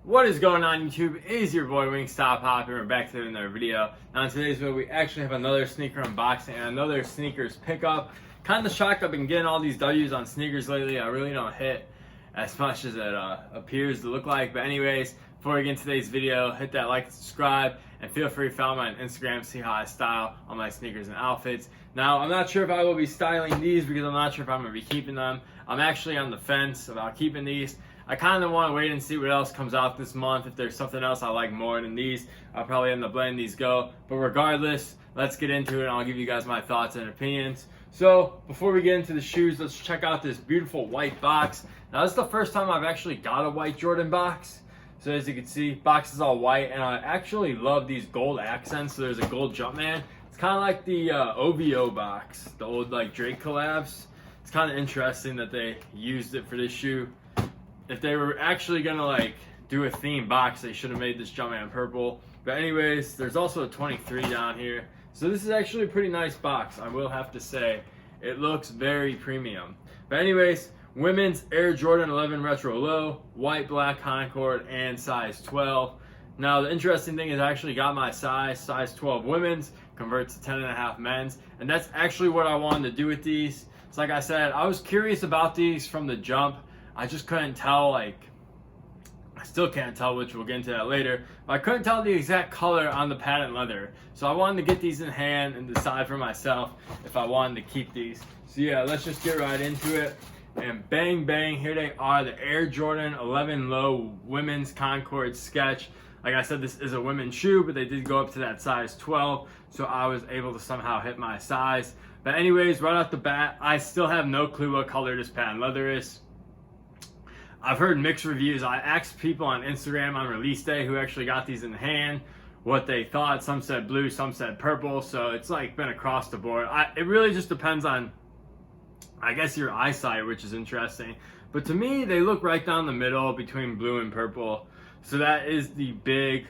What is going on YouTube? It is your boy Wingstop Hopping. We're back to another video. Now in today's video we actually have another sneaker unboxing and another sneakers pickup. Kind of shocked I've been getting all these W's on sneakers lately. I really don't hit as much as it appears to look like. But anyways, before we get into today's video, hit that like and subscribe, and feel free to follow me on Instagram to see how I style all my sneakers and outfits. Now I'm not sure if I will be styling these because I'm not sure if I'm going to be keeping them. I'm actually on the fence about keeping these. I kind of want to wait and see what else comes out this month. If there's something else I like more than these, I'll probably end up letting these go. But regardless, let's get into it and I'll give you guys my thoughts and opinions. So before we get into the shoes, let's check out this beautiful white box. Now this is the first time I've actually got a white Jordan box. So as you can see, box is all white, and I actually love these gold accents. So there's a gold Jumpman. It's kind of like the OVO box, the old like Drake collabs. It's kind of interesting that they used it for this shoe. If they were actually gonna like do a theme box, they should have made this Jumpman purple. But anyways, there's also a 23 down here. So this is actually a pretty nice box, I will have to say. It looks very premium. But anyways, women's Air Jordan 11 Retro Low, white, black Concord, and size 12. Now the interesting thing is I actually got my size 12 women's, converts to 10.5 men's. And that's actually what I wanted to do with these. So like I said, I was curious about these from the jump. I just couldn't tell, I still can't tell, which we'll get into that later, but I couldn't tell the exact color on the patent leather. So I wanted to get these in hand and decide for myself if I wanted to keep these. So yeah, let's just get right into it. And bang, bang, here they are, the Air Jordan 11 Low Women's Concord Sketch. Like I said, this is a women's shoe, but they did go up to that size 12, so I was able to somehow hit my size. But anyways, right off the bat, I still have no clue what color this patent leather is. I've heard mixed reviews. I asked people on Instagram on release day who actually got these in hand what they thought. Some said blue, some said purple, so it's like been across the board. It really just depends on, I guess, your eyesight, which is interesting. But to me, they look right down the middle between blue and purple. So that is the big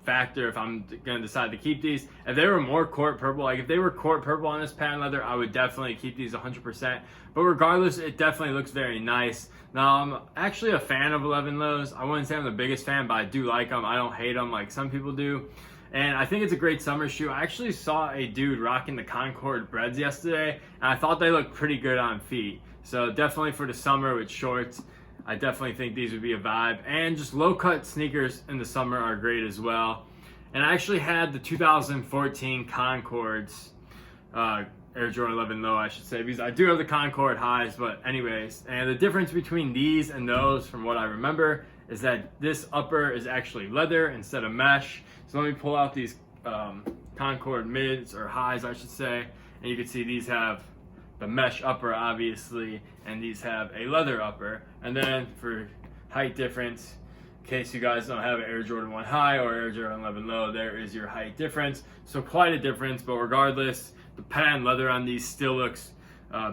factor if I'm gonna decide to keep these. If they were more court purple, like if they were court purple on this patent leather, I would definitely keep these 100%. But regardless, it definitely looks very nice. Now I'm actually a fan of 11 Lows. I wouldn't say I'm the biggest fan, but I do like them. I don't hate them like some people do. And I think it's a great summer shoe. I actually saw a dude rocking the Concord Breads yesterday, and I thought they looked pretty good on feet. So definitely for the summer with shorts, I definitely think these would be a vibe. And just low-cut sneakers in the summer are great as well. And I actually had the 2014 Concords, Air Jordan 11 Low, I should say, because I do have the Concord highs, but anyways. And the difference between these and those, from what I remember, is that this upper is actually leather instead of mesh. So let me pull out these Concord mids, or highs, I should say. And you can see these have the mesh upper, obviously, and these have a leather upper. And then for height difference, in case you guys don't have an Air Jordan 1 high or Air Jordan 11 low, there is your height difference. So quite a difference, but regardless, the patent leather on these still looks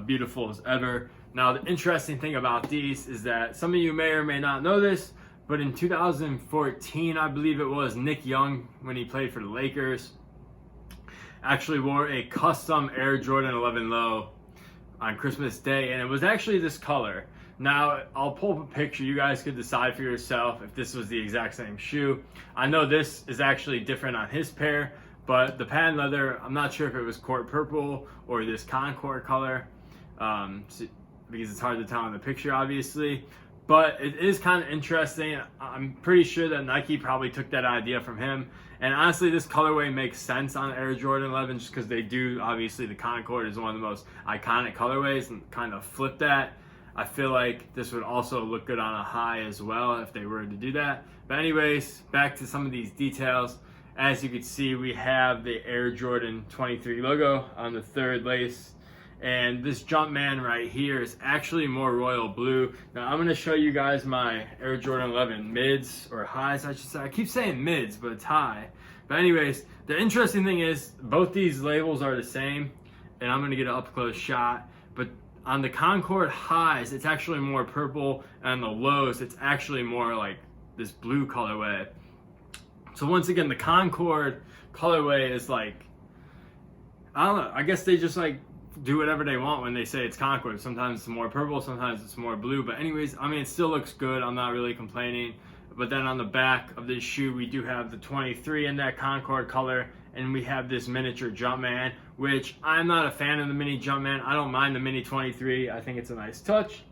beautiful as ever. Now the interesting thing about these is that some of you may or may not know this, but in 2014, I believe it was, Nick Young, when he played for the Lakers, actually wore a custom Air Jordan 11 low on Christmas Day, and it was actually this color. Now I'll pull up a picture, you guys could decide for yourself if this was the exact same shoe. I know this is actually different on his pair, but the patent leather, I'm not sure if it was court purple or this Concord color, because it's hard to tell in the picture obviously, but it is kind of interesting. I'm pretty sure that Nike probably took that idea from him. And honestly, this colorway makes sense on Air Jordan 11 just because they do, obviously the Concord is one of the most iconic colorways, and kind of flip that. I feel like this would also look good on a high as well if they were to do that. But anyways, back to some of these details. As you can see, we have the Air Jordan 23 logo on the third lace. And this Jumpman right here is actually more royal blue. Now I'm going to show you guys my Air Jordan 11 mids, or highs I should say. I keep saying mids, but it's high. But anyways, the interesting thing is both these labels are the same, and I'm going to get an up close shot. But on the Concord highs, it's actually more purple, and on the lows, it's actually more like this blue colorway. So once again, the Concord colorway is like, I don't know, I guess they just like do whatever they want when they say it's Concord. Sometimes it's more purple, sometimes it's more blue. But anyways, I mean, it still looks good. I'm not really complaining. But then on the back of this shoe, we do have the 23 in that Concord color. And we have this miniature Jumpman, which I'm not a fan of the mini Jumpman. I don't mind the mini 23. I think it's a nice touch.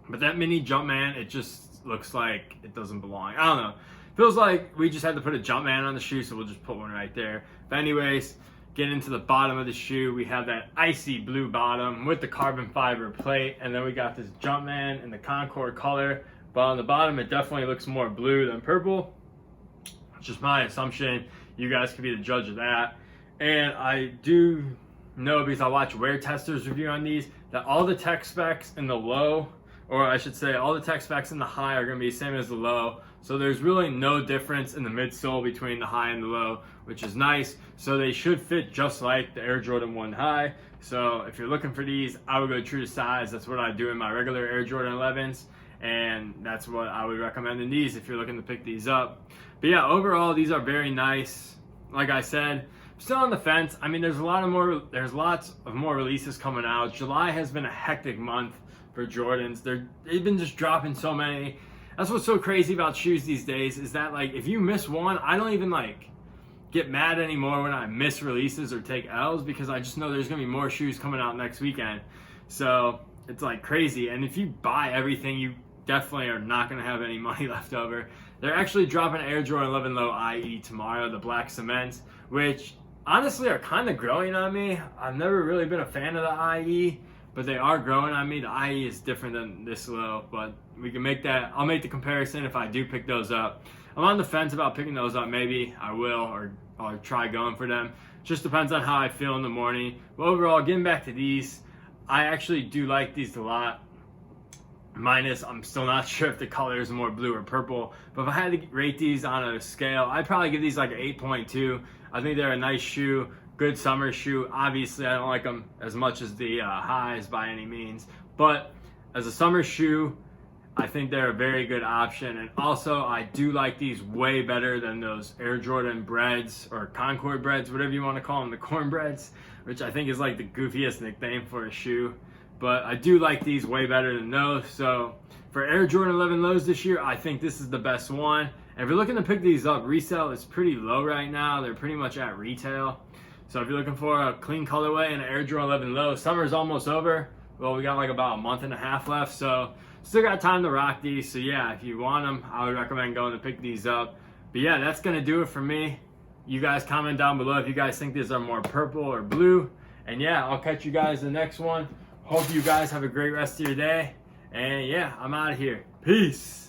But that mini Jumpman, it just looks like it doesn't belong. I don't know. Feels like we just had to put a Jumpman on the shoe, so we'll just put one right there. But anyways, getting into the bottom of the shoe, we have that icy blue bottom with the carbon fiber plate. And then we got this Jumpman in the Concord color. But on the bottom, it definitely looks more blue than purple. It's just my assumption. You guys can be the judge of that. And I do know, because I watch Wear Testers review on these, that all the tech specs in the low, or I should say all the tech specs in the high, are going to be the same as the low. So there's really no difference in the midsole between the high and the low, which is nice. So they should fit just like the Air Jordan 1 high. So if you're looking for these, I would go true to size. That's what I do in my regular Air Jordan 11s. And that's what I would recommend in these if you're looking to pick these up. But yeah, overall, these are very nice. Like I said, still on the fence. I mean, there's lots of more releases coming out. July has been a hectic month for Jordans. They've been just dropping so many. That's what's so crazy about shoes these days, is that like if you miss one, I don't even like get mad anymore when I miss releases or take L's, because I just know there's gonna be more shoes coming out next weekend. So it's like crazy. And if you buy everything, you definitely are not going to have any money left over. They're actually dropping Air Jordan 11 Low IE tomorrow, the black cements, which honestly are kind of growing on me. I've never really been a fan of the IE, but they are growing on me. The IE is different than this low, but we can make that. I'll make the comparison if I do pick those up. I'm on the fence about picking those up. Maybe I will, or I'll try going for them. Just depends on how I feel in the morning. But overall, getting back to these, I actually do like these a lot. Minus, I'm still not sure if the color is more blue or purple, but if I had to rate these on a scale, I'd probably give these like an 8.2. I think they're a nice shoe, good summer shoe. Obviously, I don't like them as much as the highs by any means, but as a summer shoe, I think they're a very good option. And also, I do like these way better than those Air Jordan breads or Concord breads, whatever you want to call them, the cornbreads, which I think is like the goofiest nickname for a shoe. But I do like these way better than those. So for Air Jordan 11 Lows this year, I think this is the best one. And if you're looking to pick these up, resale is pretty low right now. They're pretty much at retail. So if you're looking for a clean colorway and an Air Jordan 11 Low, summer's almost over. Well, we got like about a month and a half left. So still got time to rock these. So yeah, if you want them, I would recommend going to pick these up. But yeah, that's going to do it for me. You guys comment down below if you guys think these are more purple or blue. And yeah, I'll catch you guys in the next one. Hope you guys have a great rest of your day. And yeah, I'm out of here. Peace.